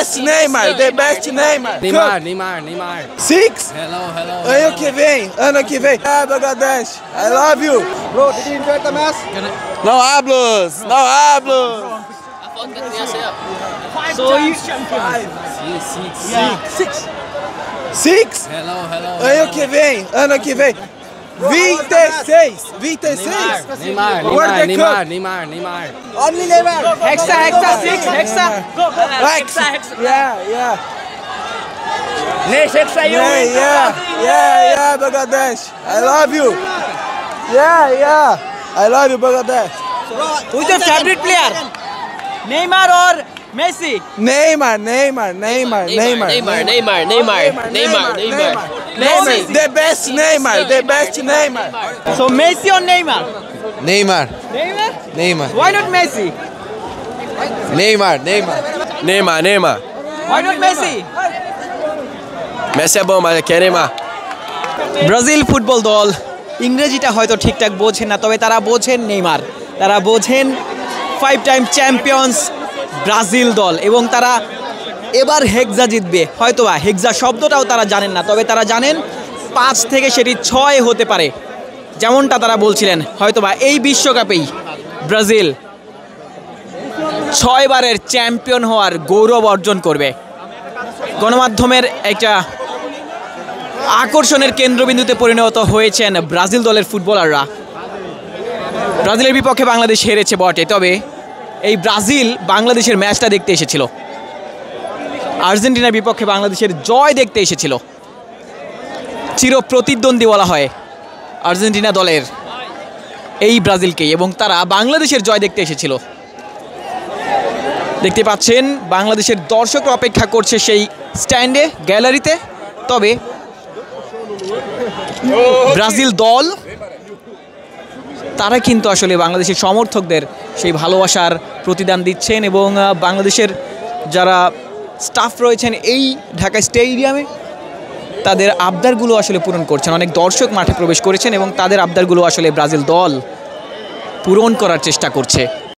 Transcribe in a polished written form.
best Neymar, the best Neymar. Neymar. 6? Hello. Ano que vem. Ah, Bangladesh, I love you. Bro, did you enjoy the match? No hablos. So you... 6? Hello. Ano que vem. 26. Neymar. Only Neymar. Hexa, 6, Hexa. Hexa. Yeah. Next Hexa, you win. Yeah, Bangladesh. I love you. Yeah. I love you, Bangladesh. Who's your favorite player? Neymar or Messi? Neymar. Messi. The best Neymar. So Messi or Neymar? Neymar. Why not Messi? Neymar. Why not Messi? Messi é bom, mas aqui é Neymar. Brazil football দল ইংরেজিটা হয়তো ঠিকঠাক বোঝেন না, তবে তারা বোঝেন Neymar, তারা বোঝেন 5 টাইম চ্যাম্পিয়ন্স ব্রাজিল দল, এবং তারা এবার হেক্সা জিতবে। হয়তোবা হেক্সা শব্দটাও তারা জানেন না, তবে তারা জানেন 5 থেকে সেটি 6 হতে পারে, যেমনটা তারা বলছিলেন। হয়তোবা এই বিশ্বকাপেই ব্রাজিল 6 বারের চ্যাম্পিয়ন হওয়ার গৌরব অর্জন করবে। গণমাধ্যমের একটা আকর্ষণের কেন্দ্রবিন্দুতে পরিণত হয়েছেন ব্রাজিল দলের ফুটবলাররা। ব্রাজিলের বিপক্ষে বাংলাদেশ হেরেছে বটে, তবে এই ব্রাজিল বাংলাদেশের ম্যাচটা দেখতে এসেছিল, আর্জেন্টিনার বিপক্ষে বাংলাদেশের জয় দেখতে এসেছিল। চির প্রতিদ্বন্দ্বী বলা হয় আর্জেন্টিনা দলের এই ব্রাজিলকেই, এবং তারা বাংলাদেশের জয় দেখতে এসেছিল। দেখতে পাচ্ছেন বাংলাদেশের দর্শকরা অপেক্ষা করছে সেই স্ট্যান্ডে, গ্যালারিতে। তবে ব্রাজিল দল তারা কিন্তু আসলে বাংলাদেশের সমর্থকদের সেই ভালোবাসার প্রতিদান দিচ্ছেন, এবং বাংলাদেশের যারা স্টাফ রয়েছেন এই ঢাকা স্টেডিয়ামে তাদের আবদারগুলো আসলে পূরণ করছেন। অনেক দর্শক মাঠে প্রবেশ করেছেন এবং তাদের আবদারগুলো আসলে ব্রাজিল দল পূরণ করার চেষ্টা করছে।